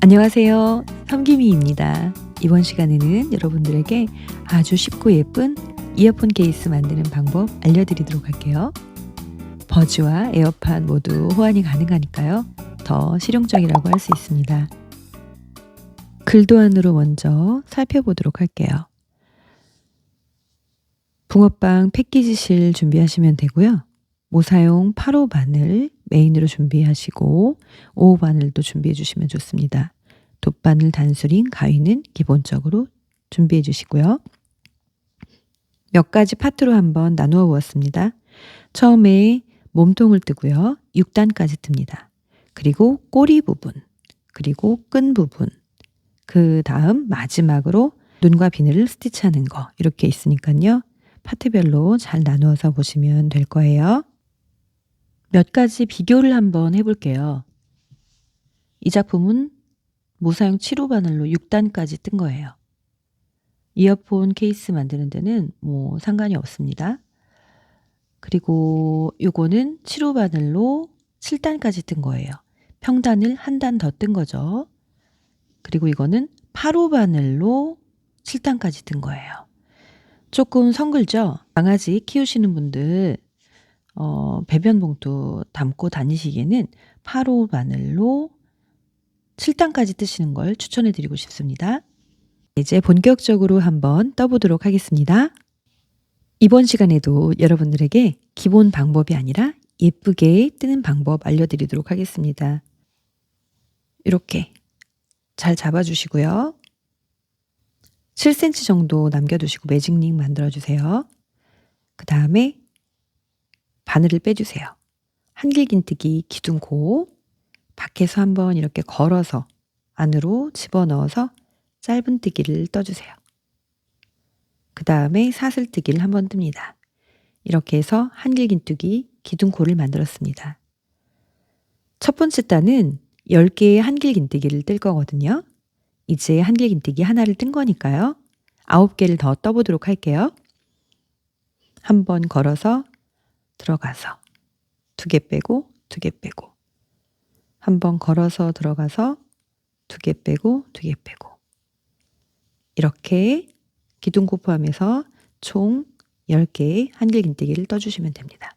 안녕하세요. 현기미입니다. 이번 시간에는 여러분들에게 아주 쉽고 예쁜 이어폰 케이스 만드는 방법 알려드리도록 할게요. 버즈와 에어팟 모두 호환이 가능하니까요. 더 실용적이라고 할 수 있습니다. 글도안으로 먼저 살펴보도록 할게요. 붕어빵 패키지실 준비하시면 되고요. 모사용 8호 바늘 메인으로 준비하시고 5호 바늘도 준비해 주시면 좋습니다. 돗바늘 단수링 가위는 기본적으로 준비해 주시고요. 몇 가지 파트로 한번 나누어 보았습니다. 처음에 몸통을 뜨고요. 6단까지 뜹니다. 그리고 꼬리 부분, 그리고 끈 부분, 그 다음 마지막으로 눈과 비늘을 스티치하는 거 이렇게 있으니까요. 파트별로 잘 나누어서 보시면 될 거예요. 몇 가지 비교를 한번 해볼게요. 이 작품은 모사용 7호 바늘로 6단까지 뜬 거예요. 이어폰 케이스 만드는 데는 뭐 상관이 없습니다. 그리고 요거는 7호 바늘로 7단까지 뜬 거예요. 평단을 한 단 더 뜬 거죠. 그리고 이거는 8호 바늘로 7단까지 뜬 거예요. 조금 성글죠? 강아지 키우시는 분들 배변 봉투 담고 다니시기에는 8호 바늘로 7단까지 뜨시는 걸 추천해 드리고 싶습니다. 이제 본격적으로 한번 떠보도록 하겠습니다. 이번 시간에도 여러분들에게 기본 방법이 아니라 예쁘게 뜨는 방법 알려드리도록 하겠습니다. 이렇게 잘 잡아주시고요. 7cm 정도 남겨두시고 매직링 만들어주세요. 그 다음에 바늘을 빼주세요. 한길긴뜨기 기둥코 밖에서 한번 이렇게 걸어서 안으로 집어넣어서 짧은뜨기를 떠주세요. 그 다음에 사슬뜨기를 한번 뜹니다. 이렇게 해서 한길긴뜨기 기둥코를 만들었습니다. 첫 번째 단은 10개의 한길긴뜨기를 뜰 거거든요. 이제 한길긴뜨기 하나를 뜬 거니까요. 9개를 더 떠보도록 할게요. 한번 걸어서 들어가서 2개 빼고 2개 빼고 한번 걸어서 들어가서 2개 빼고 2개 빼고 이렇게 기둥코 포함해서 총 10개의 한길긴뜨기를 떠주시면 됩니다.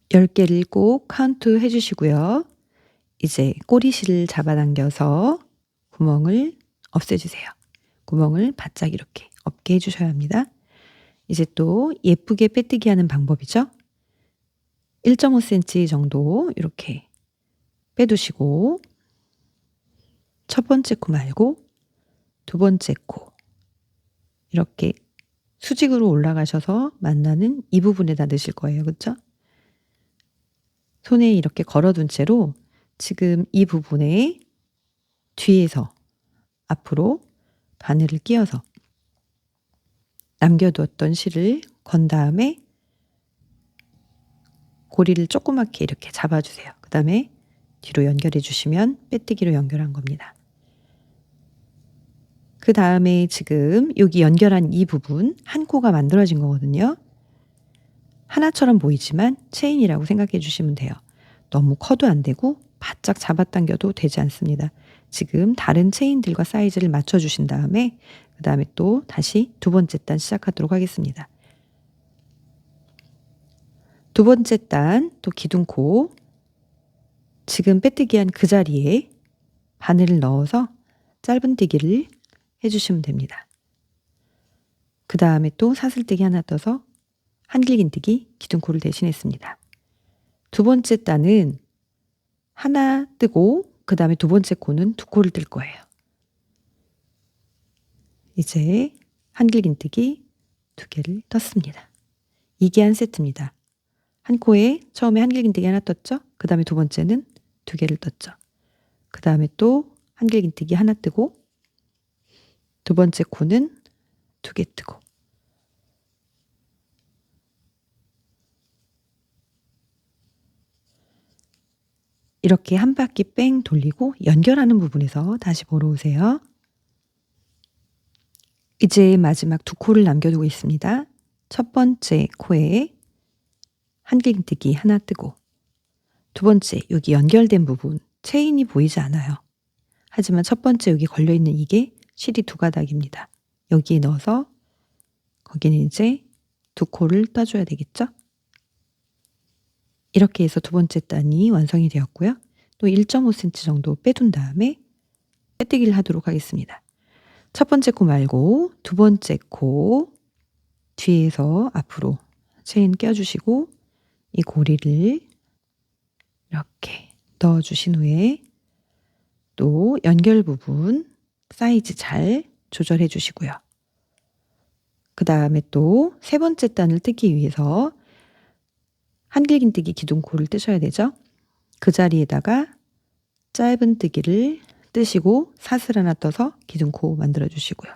(10개를) 꼭 카운트 해주시고요. 이제 꼬리실을 잡아당겨서 구멍을 없애주세요. 구멍을 바짝 이렇게 없게 해주셔야 합니다. 이제 또 예쁘게 빼뜨기 하는 방법이죠. 1.5cm 정도 이렇게 빼두시고 첫 번째 코 말고 두 번째 코 이렇게 수직으로 올라가셔서 만나는 이 부분에다 넣으실 거예요. 그렇죠? 손에 이렇게 걸어둔 채로 지금 이 부분에 뒤에서 앞으로 바늘을 끼워서 남겨두었던 실을 건 다음에 고리를 조그맣게 이렇게 잡아주세요. 그 다음에 뒤로 연결해 주시면 빼뜨기로 연결한 겁니다. 그 다음에 지금 여기 연결한 이 부분 한 코가 만들어진 거거든요. 하나처럼 보이지만 체인이라고 생각해 주시면 돼요. 너무 커도 안 되고 바짝 잡아당겨도 되지 않습니다. 지금 다른 체인들과 사이즈를 맞춰 주신 다음에 그 다음에 또 다시 두 번째 단 시작하도록 하겠습니다. 두 번째 단 또 기둥코 지금 빼뜨기한 그 자리에 바늘을 넣어서 짧은뜨기를 해주시면 됩니다. 그 다음에 또 사슬뜨기 하나 떠서 한길긴뜨기 기둥코를 대신했습니다. 두 번째 단은 하나 뜨고 그 다음에 두 번째 코는 2코를 뜰 거예요. 이제 한길긴뜨기 2개를 떴습니다. 이게 한 세트입니다. 한 코에 처음에 한길긴뜨기 하나 떴죠. 그 다음에 두 번째는 2개를 떴죠. 그 다음에 또 한길긴뜨기 하나 뜨고 두 번째 코는 2개 뜨고 이렇게 한 바퀴 뺑 돌리고 연결하는 부분에서 다시 보러 오세요. 이제 마지막 2코를 남겨두고 있습니다. 첫 번째 코에 한길긴뜨기 하나 뜨고 두 번째, 여기 연결된 부분 체인이 보이지 않아요. 하지만 첫 번째 여기 걸려있는 이게 실이 두 가닥입니다. 여기에 넣어서 거기는 이제 두 코를 떠줘야 되겠죠? 이렇게 해서 두 번째 단이 완성이 되었고요. 또 1.5cm 정도 빼둔 다음에 빼뜨기를 하도록 하겠습니다. 첫 번째 코 말고 두 번째 코 뒤에서 앞으로 체인 껴주시고 이 고리를 이렇게 넣어주신 후에 또 연결 부분 사이즈 잘 조절해 주시고요. 그 다음에 또 세 번째 단을 뜨기 위해서 한길긴뜨기 기둥코를 뜨셔야 되죠. 그 자리에다가 짧은 뜨기를 뜨시고 사슬 하나 떠서 기둥코 만들어 주시고요.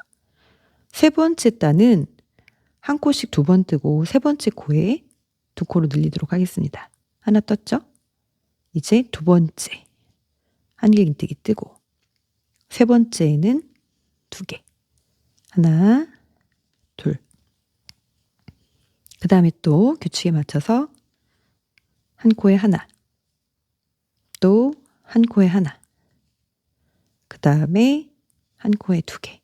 세 번째 단은 한 코씩 두 번 뜨고 세 번째 코에 두 코로 늘리도록 하겠습니다. 하나 떴죠? 이제 두 번째 한길긴뜨기 뜨고 세 번째에는 두 개. 하나, 둘. 그 다음에 또 규칙에 맞춰서 한 코에 하나, 또 한 코에 하나, 그 다음에 한 코에 두 개.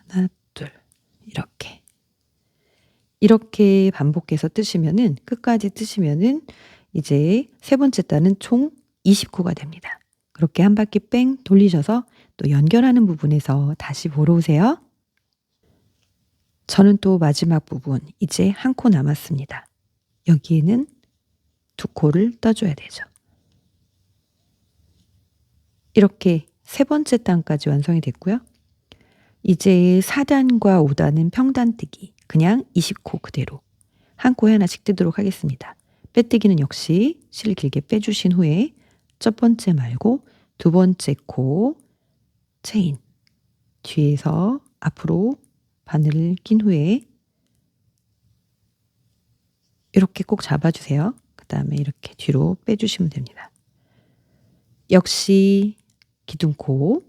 하나, 둘. 이렇게 반복해서 뜨시면은 끝까지 뜨시면은 이제 세 번째 단은 총 20코가 됩니다. 그렇게 한 바퀴 뺑 돌리셔서 또 연결하는 부분에서 다시 보러 오세요. 저는 또 마지막 부분 이제 한 코 남았습니다. 여기에는 두 코를 떠줘야 되죠. 이렇게 세 번째 단까지 완성이 됐고요. 이제 4단과 5단은 평단뜨기 그냥 20코 그대로 한 코에 하나씩 뜨도록 하겠습니다. 빼뜨기는 역시 실 길게 빼주신 후에 첫 번째 말고 두 번째 코 체인 뒤에서 앞으로 바늘을 낀 후에 이렇게 꼭 잡아주세요. 그 다음에 이렇게 뒤로 빼주시면 됩니다. 역시 기둥코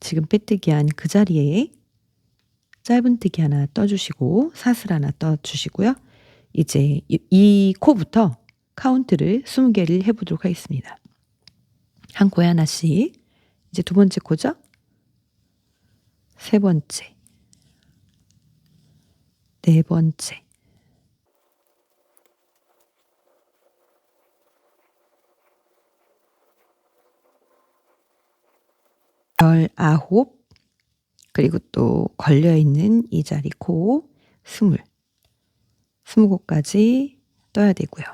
지금 빼뜨기한 그 자리에 짧은 뜨기 하나 떠주시고 사슬 하나 떠주시고요. 이제 이 코부터 카운트를 20개를 해보도록 하겠습니다. 한 코에 하나씩. 이제 두 번째 코죠. 세 번째, 네 번째, 열아홉, 그리고 또 걸려있는 이 자리 코 20코까지 떠야 되고요.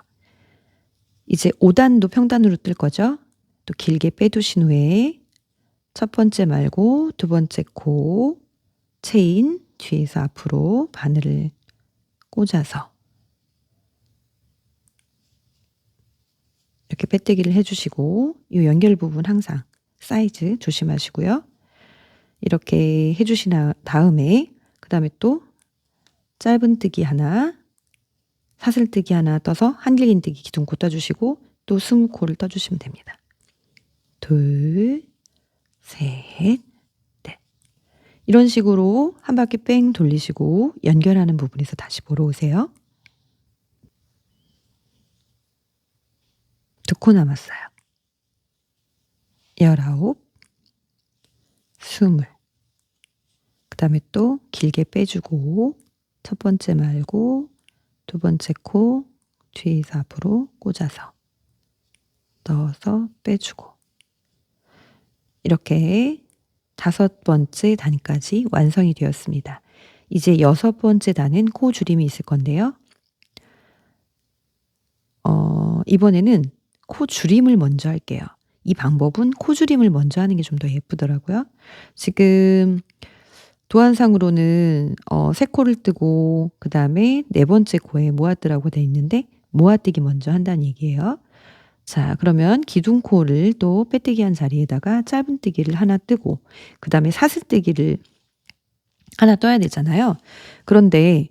이제 5단도 평단으로 뜰 거죠. 또 길게 빼두신 후에 첫 번째 말고 두 번째 코 체인 뒤에서 앞으로 바늘을 꽂아서 이렇게 빼뜨기를 해주시고 이 연결 부분 항상 사이즈 조심하시고요. 이렇게 해주신 다음에 그 다음에 또 짧은 뜨기 하나 사슬 뜨기 하나 떠서 한길긴뜨기 기둥코 떠주시고 또 20코를 떠주시면 됩니다. 둘, 셋, 넷. 이런 식으로 한 바퀴 뺑 돌리시고 연결하는 부분에서 다시 보러 오세요. 두 코 남았어요. 19, 20. 그 다음에 또 길게 빼주고 첫 번째 말고 두 번째 코 뒤에서 앞으로 꽂아서 넣어서 빼주고 이렇게 5번째 단까지 완성이 되었습니다. 이제 6번째 단은 코 줄임이 있을 건데요. 이번에는 코 줄임을 먼저 할게요. 이 방법은 코 줄임을 먼저 하는 게 좀 더 예쁘더라고요. 지금 도안상으로는 3코를 뜨고 그 다음에 네 번째 코에 모아뜨라고 돼 있는데 모아뜨기 먼저 한다는 얘기예요. 자, 그러면 기둥코를 또 빼뜨기 한 자리에다가 짧은 뜨기를 하나 뜨고 그 다음에 사슬뜨기를 하나 떠야 되잖아요. 그런데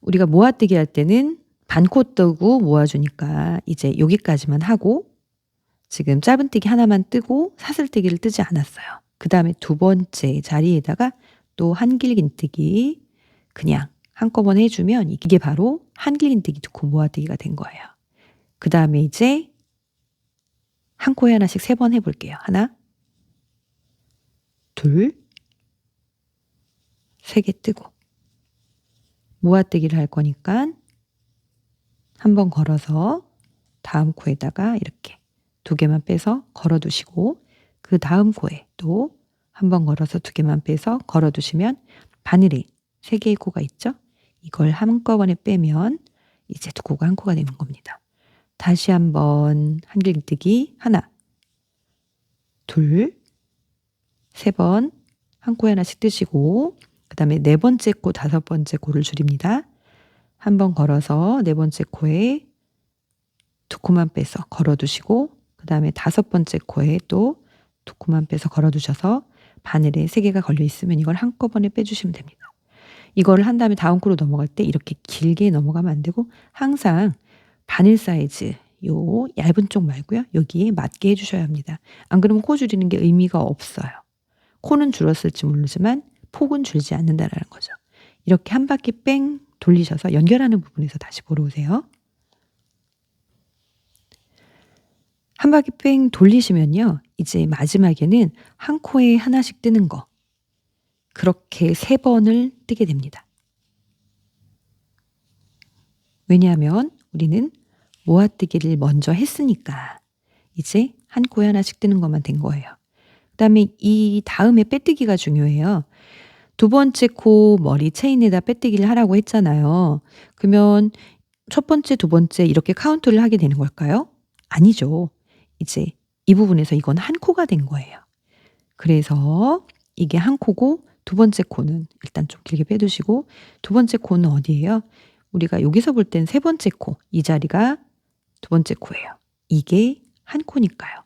우리가 모아뜨기 할 때는 반코 뜨고 모아주니까 이제 여기까지만 하고 지금 짧은 뜨기 하나만 뜨고 사슬뜨기를 뜨지 않았어요. 그 다음에 두 번째 자리에다가 또 한길긴뜨기 그냥 한꺼번에 해주면 이게 바로 한길긴뜨기 두 코 모아뜨기가 된 거예요. 그 다음에 이제 한 코에 하나씩 3번 해볼게요. 하나, 둘, 3개 뜨고 모아뜨기를 할 거니까 한 번 걸어서 다음 코에다가 이렇게 2개만 빼서 걸어두시고 그 다음 코에 또 한 번 걸어서 2개만 빼서 걸어두시면 바늘에 3개의 코가 있죠? 이걸 한꺼번에 빼면 이제 2코가 한 코가 되는 겁니다. 다시 한번 한길뜨기 하나, 둘, 3번 한 코에 하나씩 뜨시고 그 다음에 4번째 코, 5번째 코를 줄입니다. 한 번 걸어서 4번째 코에 2코만 빼서 걸어두시고 그 다음에 5번째 코에 또 2코만 빼서 걸어두셔서 바늘에 3개가 걸려 있으면 이걸 한꺼번에 빼주시면 됩니다. 이거를 한 다음에 다음 코로 넘어갈 때 이렇게 길게 넘어가면 안 되고 항상 바늘 사이즈 요 얇은 쪽 말고요. 여기에 맞게 해주셔야 합니다. 안 그러면 코 줄이는 게 의미가 없어요. 코는 줄었을지 모르지만 폭은 줄지 않는다라는 거죠. 이렇게 한 바퀴 뺑 돌리셔서 연결하는 부분에서 다시 보러 오세요. 한 바퀴 뺑 돌리시면요. 이제 마지막에는 한 코에 하나씩 뜨는 거. 그렇게 3번을 뜨게 됩니다. 왜냐하면 우리는 모아뜨기를 먼저 했으니까 이제 한 코에 하나씩 뜨는 것만 된 거예요. 그 다음에 이 다음에 빼뜨기가 중요해요. 2번째 코 머리 체인에다 빼뜨기를 하라고 했잖아요. 그러면 첫 번째, 2번째 이렇게 카운트를 하게 되는 걸까요? 아니죠. 이제 이 부분에서 이건 한 코가 된 거예요. 그래서 이게 한 코고 2번째 코는 일단 좀 길게 빼두시고 2번째 코는 어디예요? 우리가 여기서 볼 땐 3번째 코, 이 자리가 2번째 코예요. 이게 한 코니까요.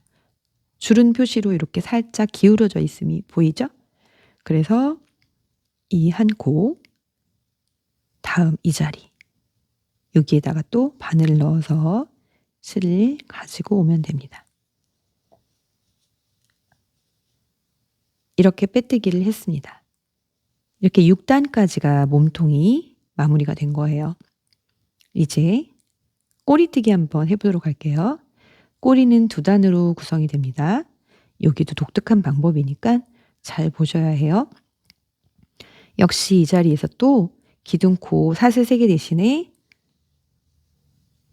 줄은 표시로 이렇게 살짝 기울어져 있음이 보이죠? 그래서 이 한 코, 다음 이 자리 여기에다가 또 바늘을 넣어서 실을 가지고 오면 됩니다. 이렇게 빼뜨기를 했습니다. 이렇게 6단까지가 몸통이 마무리가 된 거예요. 이제 꼬리뜨기 한번 해보도록 할게요. 꼬리는 2단으로 구성이 됩니다. 여기도 독특한 방법이니까 잘 보셔야 해요. 역시 이 자리에서 또 기둥코 사슬 3개 대신에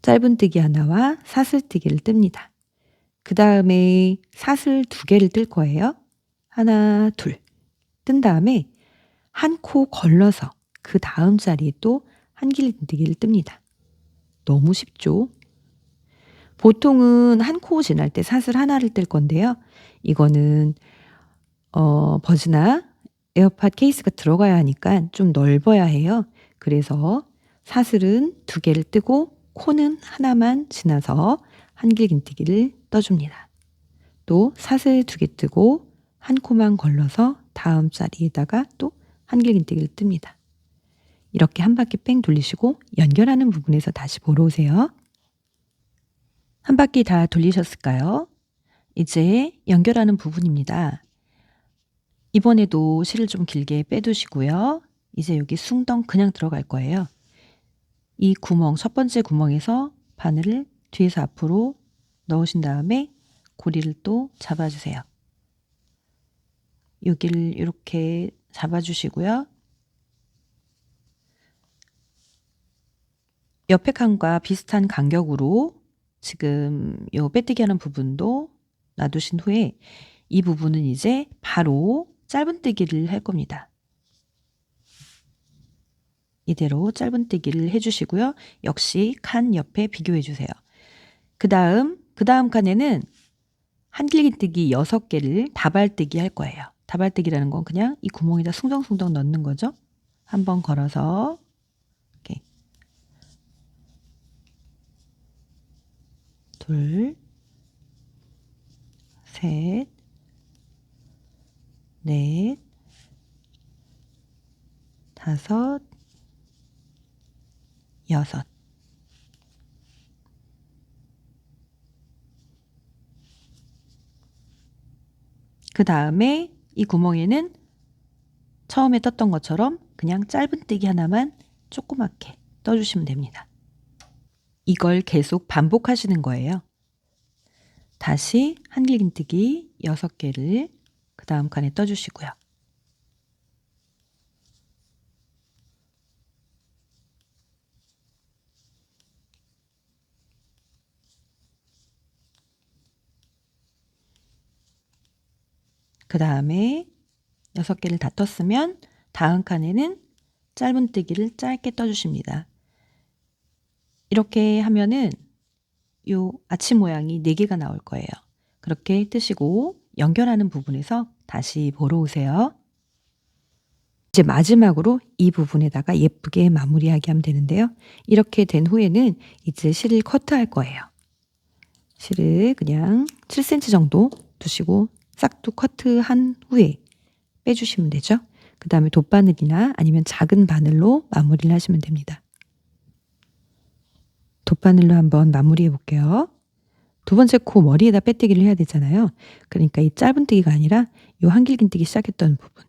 짧은뜨기 하나와 사슬뜨기를 뜹니다. 그 다음에 사슬 2개를 뜰 거예요. 하나, 둘. 뜬 다음에 한 코 걸러서 그 다음 자리에 또 한길뜨기를 뜹니다. 너무 쉽죠? 보통은 한 코 지날 때 사슬 하나를 뜰 건데요. 이거는 버즈나 에어팟 케이스가 들어가야 하니까 좀 넓어야 해요. 그래서 사슬은 2개를 뜨고 코는 하나만 지나서 한길긴뜨기를 떠줍니다. 또 사슬 2개 뜨고 한 코만 걸러서 다음 자리에다가 또 한길긴뜨기를 뜹니다. 이렇게 한 바퀴 뺑 돌리시고 연결하는 부분에서 다시 보러 오세요. 한 바퀴 다 돌리셨을까요? 이제 연결하는 부분입니다. 이번에도 실을 좀 길게 빼두시고요. 이제 여기 숭덩 그냥 들어갈 거예요. 이 구멍, 첫 번째 구멍에서 바늘을 뒤에서 앞으로 넣으신 다음에 고리를 또 잡아주세요. 여기를 이렇게 잡아주시고요. 옆에 칸과 비슷한 간격으로 지금 요 빼뜨기 하는 부분도 놔두신 후에 이 부분은 이제 바로 짧은뜨기를 할 겁니다. 이대로 짧은뜨기를 해주시고요. 역시 칸 옆에 비교해 주세요. 그 다음 칸에는 한길긴뜨기 6개를 다발뜨기 할 거예요. 다발뜨기라는 건 그냥 이 구멍에다 숭덩숭덩 넣는 거죠. 한번 걸어서 이렇게 둘, 셋, 넷, 다섯, 여섯. 그 다음에 이 구멍에는 처음에 떴던 것처럼 그냥 짧은뜨기 하나만 조그맣게 떠주시면 됩니다. 이걸 계속 반복하시는 거예요. 다시 한길긴뜨기 6개를 그 다음 칸에 떠주시고요. 그 다음에 6개를 다 떴으면 다음 칸에는 짧은뜨기를 짧게 떠주십니다. 이렇게 하면은 요 아치 모양이 4개가 나올 거예요. 그렇게 뜨시고 연결하는 부분에서 다시 보러 오세요. 이제 마지막으로 이 부분에다가 예쁘게 마무리하게 하면 되는데요. 이렇게 된 후에는 이제 실을 커트할 거예요. 실을 그냥 7cm 정도 두시고 싹둑 커트한 후에 빼주시면 되죠. 그 다음에 돗바늘이나 아니면 작은 바늘로 마무리를 하시면 됩니다. 돗바늘로 한번 마무리해 볼게요. 두 번째 코 머리에다 빼뜨기를 해야 되잖아요. 그러니까 이 짧은뜨기가 아니라 요 한길긴뜨기 시작했던 부분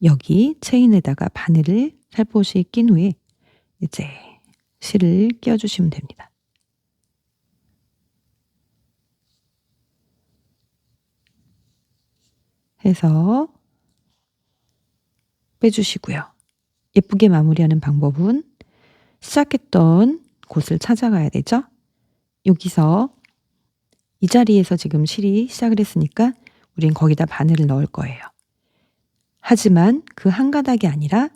여기 체인에다가 바늘을 살포시 낀 후에 이제 실을 끼워주시면 됩니다. 해서 빼주시고요. 예쁘게 마무리하는 방법은 시작했던 곳을 찾아가야 되죠. 여기서 이 자리에서 지금 실이 시작을 했으니까 우린 거기다 바늘을 넣을 거예요. 하지만 그 한 가닥이 아니라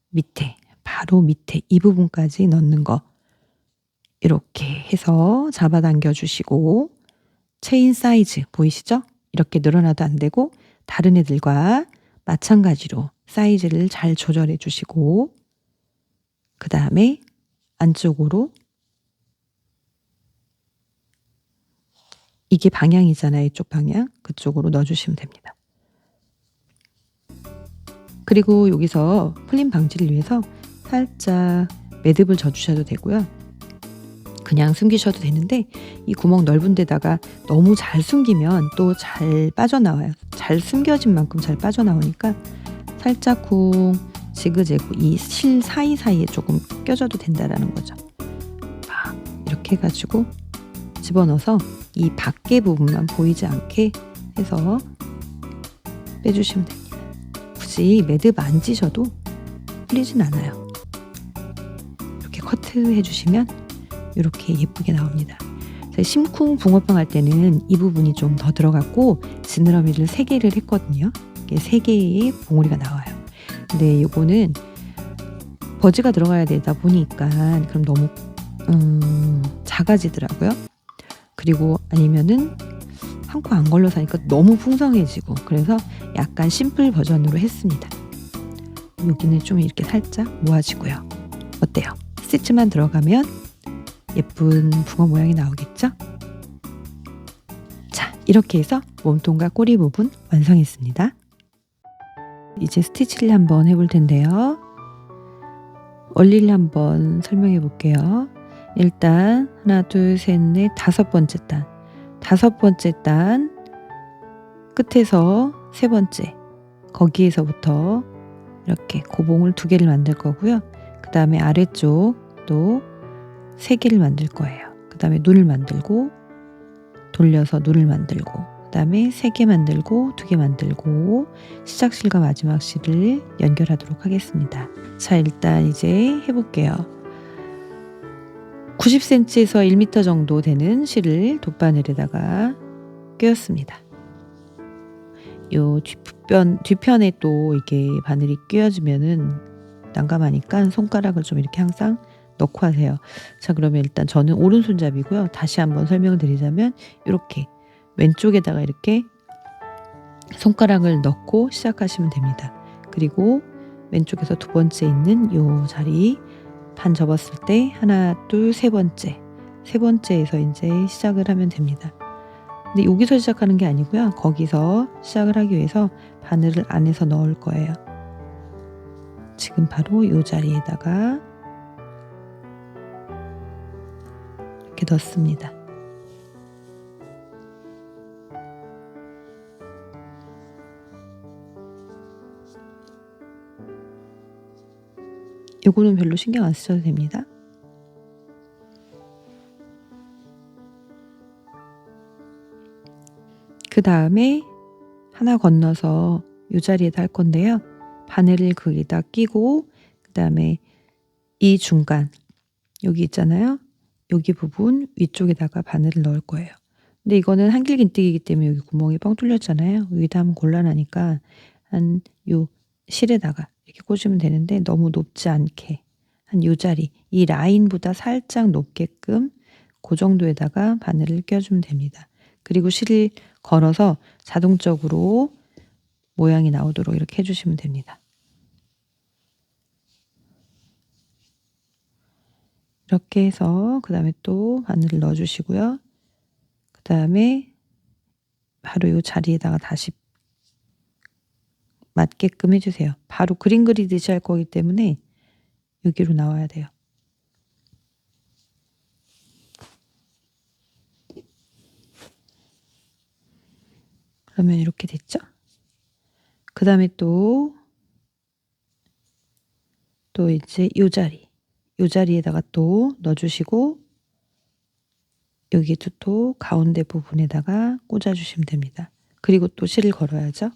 밑에, 바로 밑에 이 부분까지 넣는 거 이렇게 해서 잡아당겨 주시고 체인 사이즈 보이시죠? 이렇게 늘어나도 안 되고 다른 애들과 마찬가지로 사이즈를 잘 조절해 주시고 그 다음에 안쪽으로 이게 방향이잖아요. 이쪽 방향. 그쪽으로 넣어주시면 됩니다. 그리고 여기서 풀림 방지를 위해서 살짝 매듭을 져주셔도 되고요. 그냥 숨기셔도 되는데 이 구멍 넓은 데다가 너무 잘 숨기면 또 잘 빠져나와요. 잘 숨겨진 만큼 잘 빠져나오니까 살짝 쿵 지그재그 이 실 사이사이에 조금 껴줘도 된다라는 거죠. 막 이렇게 해가지고 집어넣어서 이 밖에 부분만 보이지 않게 해서 빼주시면 됩니다. 굳이 매듭 안 지셔도 풀리진 않아요. 이렇게 커트 해주시면 이렇게 예쁘게 나옵니다. 심쿵 붕어빵 할 때는 이 부분이 좀 더 들어갔고 지느러미를 3개를 했거든요. 이게 3개의 봉우리가 나와요. 근데 이거는 버즈가 들어가야 되다 보니까 그럼 너무 작아지더라고요. 그리고 아니면은 한 코 안 걸려서 하니까 너무 풍성해지고 그래서 약간 심플 버전으로 했습니다. 여기는 좀 이렇게 살짝 모아지고요. 어때요? 스티치만 들어가면 예쁜 붕어 모양이 나오겠죠? 자, 이렇게 해서 몸통과 꼬리 부분 완성했습니다. 이제 스티치를 한번 해볼 텐데요. 원리를 한번 설명해 볼게요. 일단 하나, 둘, 셋, 넷, 5번째 단. 5번째 단 끝에서 3번째 거기에서부터 이렇게 고봉을 2개를 만들 거고요. 그 다음에 아래쪽도 3개를 만들 거예요. 그 다음에 눈을 만들고 돌려서 눈을 만들고 그 다음에 3개 만들고 2개 만들고 시작실과 마지막 실을 연결하도록 하겠습니다. 자, 일단 이제 해볼게요. 90cm에서 1m 정도 되는 실을 돗바늘에다가 끼웠습니다. 요 뒤편에 또 이게 바늘이 끼워지면은 난감하니까 손가락을 좀 이렇게 항상 넣고 하세요. 자, 그러면 일단 저는 오른손잡이고요. 다시 한번 설명을 드리자면 이렇게 왼쪽에다가 이렇게 손가락을 넣고 시작하시면 됩니다. 그리고 왼쪽에서 2번째 있는 요 자리 반 접었을 때 하나, 둘, 3번째. 3번째에서 이제 시작을 하면 됩니다. 근데 여기서 시작하는 게 아니고요. 거기서 시작을 하기 위해서 바늘을 안에서 넣을 거예요. 지금 바로 이 자리에다가 이렇게 넣습니다. 요거는 별로 신경 안 쓰셔도 됩니다. 그 다음에 하나 건너서 이 자리에다 할 건데요. 바늘을 거기다 끼고 그 다음에 이 중간 여기 있잖아요. 여기 부분 위쪽에다가 바늘을 넣을 거예요. 근데 이거는 한길긴뜨기이기 때문에 여기 구멍이 뻥 뚫렸잖아요. 여기다 하면 곤란하니까 한 요 실에다가 이렇게 꽂으면 되는데 너무 높지 않게 한 요 자리 이 라인보다 살짝 높게끔 그 정도에다가 바늘을 껴주면 됩니다. 그리고 실을 걸어서 자동적으로 모양이 나오도록 이렇게 해주시면 됩니다. 이렇게 해서 그 다음에 또 바늘을 넣어주시고요. 그 다음에 바로 이 자리에다가 다시 맞게끔 해주세요. 바로 그림 그리듯이 할 거기 때문에 여기로 나와야 돼요. 그러면 이렇게 됐죠? 그 다음에 또 이제 요 자리에다가 또 넣어주시고 여기도 또 가운데 부분에다가 꽂아주시면 됩니다. 그리고 또 실을 걸어야죠.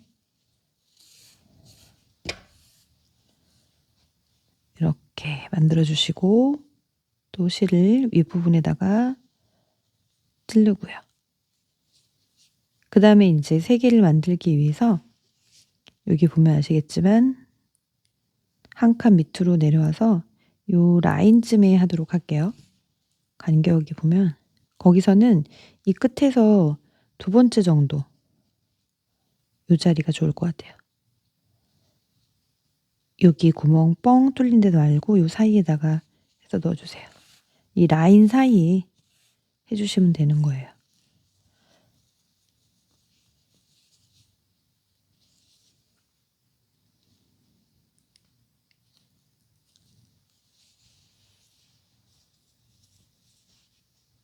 이렇게 만들어주시고 또 실을 윗부분에다가 찌르고요. 그 다음에 이제 세 개를 만들기 위해서 여기 보면 아시겠지만 한 칸 밑으로 내려와서 요 라인쯤에 하도록 할게요. 간격이 보면 거기서는 이 끝에서 두 번째 정도 요 자리가 좋을 것 같아요. 여기 구멍 뻥 뚫린 데도 말고 요 사이에다가 해서 넣어주세요. 이 라인 사이에 해주시면 되는 거예요.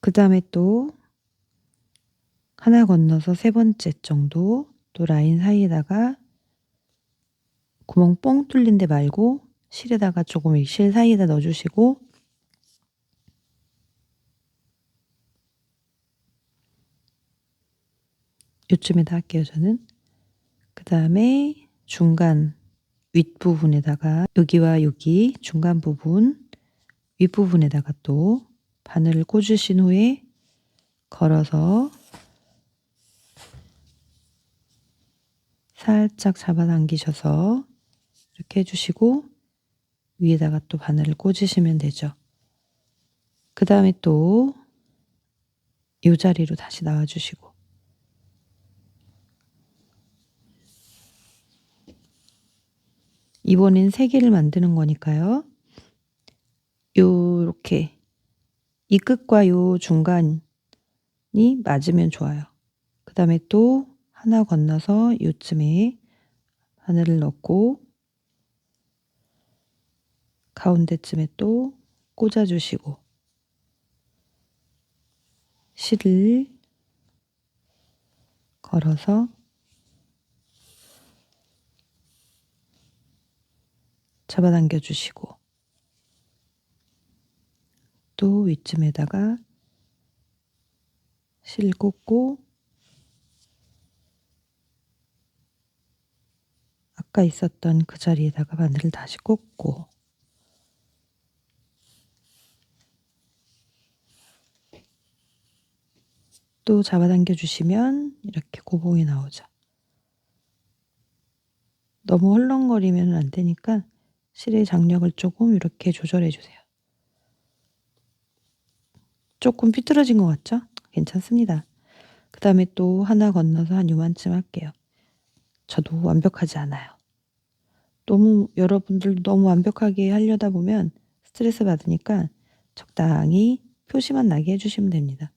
그 다음에 또 하나 건너서 세 번째 정도 또 라인 사이에다가 구멍 뻥 뚫린 데 말고 실에다가 조금 이 실 사이에다 넣어주시고 요쯤에다 할게요 저는. 그 다음에 중간 윗부분에다가 여기와 여기 중간 부분 윗부분에다가 또 바늘을 꽂으신 후에 걸어서 살짝 잡아당기셔서 이렇게 해주시고 위에다가 또 바늘을 꽂으시면 되죠. 그 다음에 또 이 자리로 다시 나와주시고 이번엔 세 개를 만드는 거니까요. 요렇게 이 끝과 요 중간이 맞으면 좋아요. 그 다음에 또 하나 건너서 요쯤에 바늘을 넣고 가운데쯤에 또 꽂아주시고 실을 걸어서 잡아당겨 주시고 또 위쯤에다가 실 꽂고 아까 있었던 그 자리에다가 바늘을 다시 꽂고 또 잡아당겨 주시면 이렇게 고봉이 나오죠. 너무 헐렁거리면 안 되니까 실의 장력을 조금 이렇게 조절해 주세요. 조금 삐뚤어진 것 같죠? 괜찮습니다. 그 다음에 또 하나 건너서 한 요만큼 할게요. 저도 완벽하지 않아요. 너무 여러분들도 너무 완벽하게 하려다 보면 스트레스 받으니까 적당히 표시만 나게 해주시면 됩니다.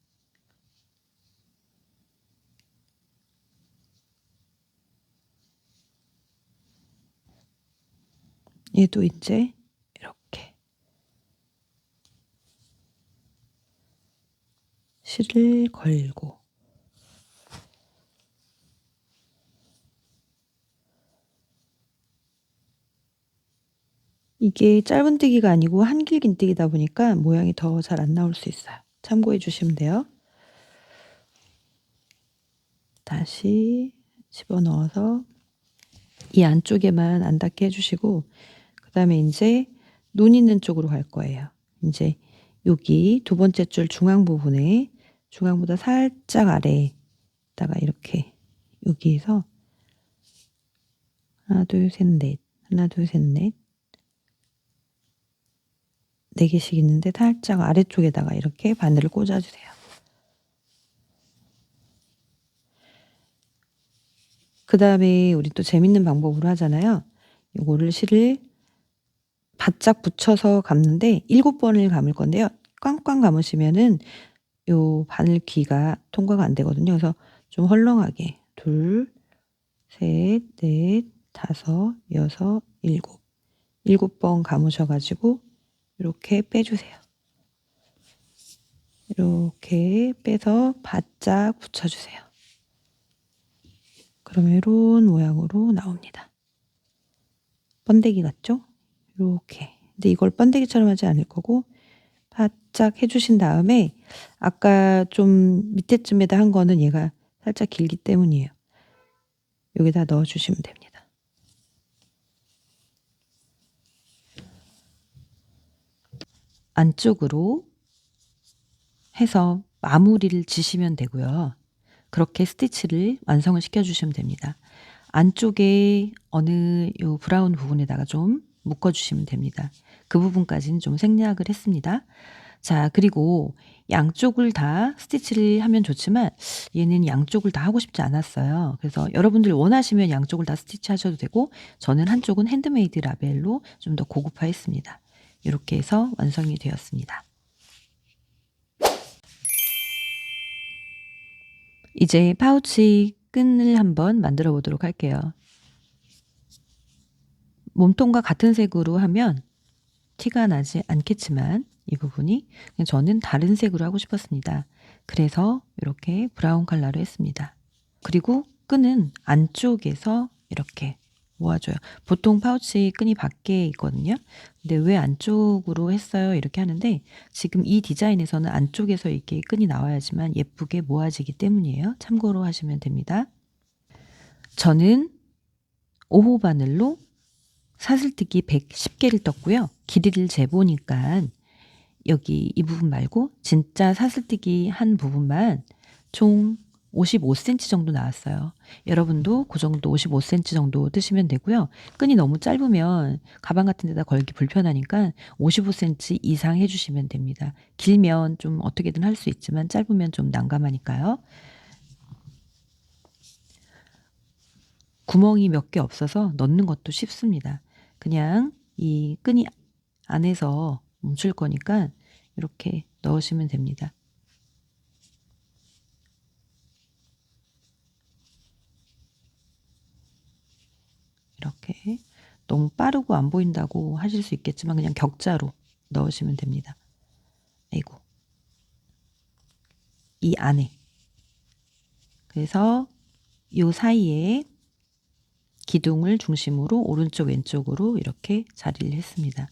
얘도 이제 이렇게 실을 걸고 이게 짧은뜨기가 아니고 한길긴뜨기다 보니까 모양이 더 잘 안 나올 수 있어요. 참고해 주시면 돼요. 다시 집어넣어서 이 안쪽에만 안 닿게 해주시고, 그 다음에 이제 눈 있는 쪽으로 갈 거예요. 이제 여기 두 번째 줄 중앙 부분에, 중앙보다 살짝 아래에다가 이렇게 여기에서 하나 둘 셋 넷, 하나 둘 셋 넷, 4개씩 있는데 살짝 아래쪽에다가 이렇게 바늘을 꽂아주세요. 그 다음에 우리 또 재밌는 방법으로 하잖아요. 요거를 실을 바짝 붙여서 감는데 7번을 감을 건데요. 꽝꽝 감으시면은 요 바늘 귀가 통과가 안 되거든요. 그래서 좀 헐렁하게 2, 셋, 넷, 5, 6, 7, 7번 감으셔가지고 이렇게 빼주세요. 이렇게 빼서 바짝 붙여주세요. 그러면 이런 모양으로 나옵니다. 번데기 같죠? 이렇게. 근데 이걸 번데기처럼 하지 않을 거고 바짝 해주신 다음에 아까 좀 밑에쯤에다 한 거는 얘가 살짝 길기 때문이에요. 여기다 넣어주시면 됩니다. 안쪽으로 해서 마무리를 지시면 되고요. 그렇게 스티치를 완성을 시켜주시면 됩니다. 안쪽에 어느 요 브라운 부분에다가 좀 묶어주시면 됩니다. 그 부분까지는 좀 생략을 했습니다. 자, 그리고 양쪽을 다 스티치를 하면 좋지만 얘는 양쪽을 다 하고 싶지 않았어요. 그래서 여러분들 원하시면 양쪽을 다 스티치 하셔도 되고, 저는 한쪽은 핸드메이드 라벨로 좀 더 고급화했습니다. 이렇게 해서 완성이 되었습니다. 이제 파우치 끈을 한번 만들어 보도록 할게요. 몸통과 같은 색으로 하면 티가 나지 않겠지만 이 부분이 저는 다른 색으로 하고 싶었습니다. 그래서 이렇게 브라운 컬러로 했습니다. 그리고 끈은 안쪽에서 이렇게 모아줘요. 보통 파우치 끈이 밖에 있거든요. 근데 왜 안쪽으로 했어요? 이렇게 하는데 지금 이 디자인에서는 안쪽에서 이렇게 끈이 나와야지만 예쁘게 모아지기 때문이에요. 참고로 하시면 됩니다. 저는 5호 바늘로 사슬뜨기 110개를 떴고요. 길이를 재보니까 여기 이 부분 말고 진짜 사슬뜨기 한 부분만 총 55cm 정도 나왔어요. 여러분도 그 정도 55cm 정도 뜨시면 되고요. 끈이 너무 짧으면 가방 같은 데다 걸기 불편하니까 55cm 이상 해주시면 됩니다. 길면 좀 어떻게든 할 수 있지만 짧으면 좀 난감하니까요. 구멍이 몇 개 없어서 넣는 것도 쉽습니다. 그냥 이 끈이 안에서 멈출 거니까 이렇게 넣으시면 됩니다. 이렇게 너무 빠르고 안 보인다고 하실 수 있겠지만 그냥 격자로 넣으시면 됩니다. 아이고, 이 안에. 그래서 이 사이에 기둥을 중심으로 오른쪽 왼쪽으로 이렇게 자리를 했습니다.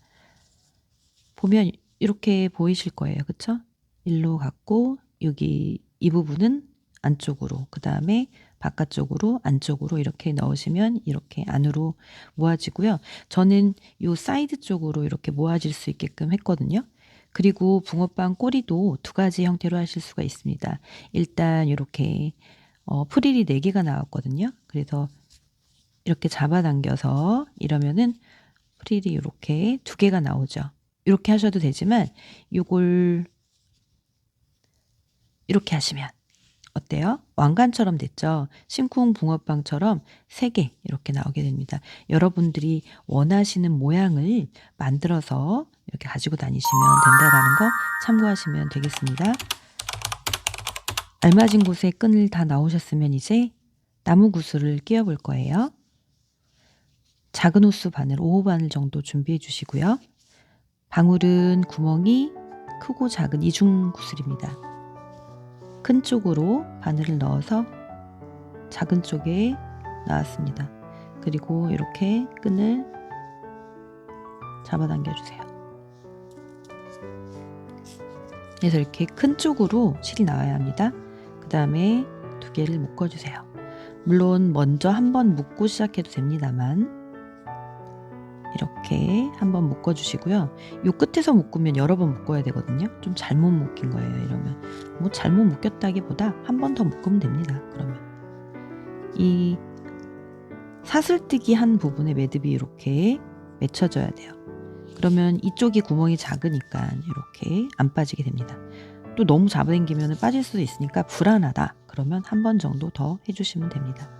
보면 이렇게 보이실 거예요. 그쵸? 일로 갔고 여기 이 부분은 안쪽으로, 그 다음에 바깥쪽으로, 안쪽으로 이렇게 넣으시면 이렇게 안으로 모아지고요. 저는 이 사이드 쪽으로 이렇게 모아질 수 있게끔 했거든요. 그리고 붕어빵 꼬리도 2가지 형태로 하실 수가 있습니다. 일단 이렇게 프릴이 4개가 나왔거든요. 그래서 이렇게 잡아당겨서 이러면은 프릴이 이렇게 2개가 나오죠. 이렇게 하셔도 되지만 요걸 이렇게 하시면 어때요? 왕관처럼 됐죠? 심쿵 붕어빵처럼 3개 이렇게 나오게 됩니다. 여러분들이 원하시는 모양을 만들어서 이렇게 가지고 다니시면 된다라는 거 참고하시면 되겠습니다. 알맞은 곳에 끈을 다 넣으셨으면 이제 나무 구슬을 끼워 볼 거예요. 작은 호수 바늘 5호 바늘 정도 준비해 주시고요. 방울은 구멍이 크고 작은 이중 구슬입니다. 큰 쪽으로 바늘을 넣어서 작은 쪽에 놔왔습니다. 그리고 이렇게 끈을 잡아당겨 주세요. 그래서 이렇게 큰 쪽으로 실이 나와야 합니다. 그 다음에 2 2개를 묶어주세요. 물론 먼저 한번 묶고 시작해도 됩니다만 이렇게 한번 묶어주시고요. 요 끝에서 묶으면 여러 번 묶어야 되거든요. 좀 잘못 묶인 거예요. 이러면 뭐 잘못 묶였다기보다 한 번 더 묶으면 됩니다. 그러면 이 사슬뜨기 한 부분에 매듭이 이렇게 맺혀져야 돼요. 그러면 이쪽이 구멍이 작으니까 이렇게 안 빠지게 됩니다. 또 너무 잡아당기면 빠질 수도 있으니까 불안하다. 그러면 한 번 정도 더 해주시면 됩니다.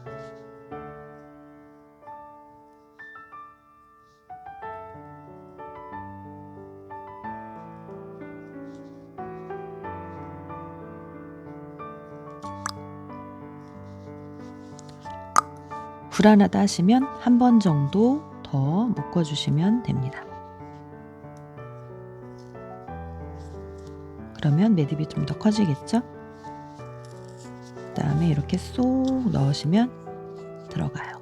불안하다 하시면 한 번 정도 더 묶어주시면 됩니다. 그러면 매듭이 좀 더 커지겠죠? 그 다음에 이렇게 쏙 넣으시면 들어가요.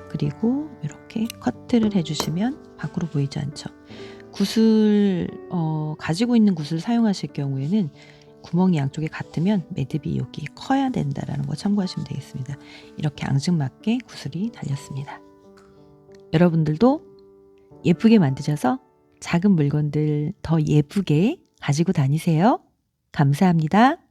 그리고 이렇게 커트를 해주시면 밖으로 보이지 않죠? 굿을 가지고 있는 굿을 사용하실 경우에는 구멍이 양쪽에 같으면 매듭이 여기 커야 된다라는 거 참고하시면 되겠습니다. 이렇게 앙증맞게 구슬이 달렸습니다. 여러분들도 예쁘게 만드셔서 작은 물건들 더 예쁘게 가지고 다니세요. 감사합니다.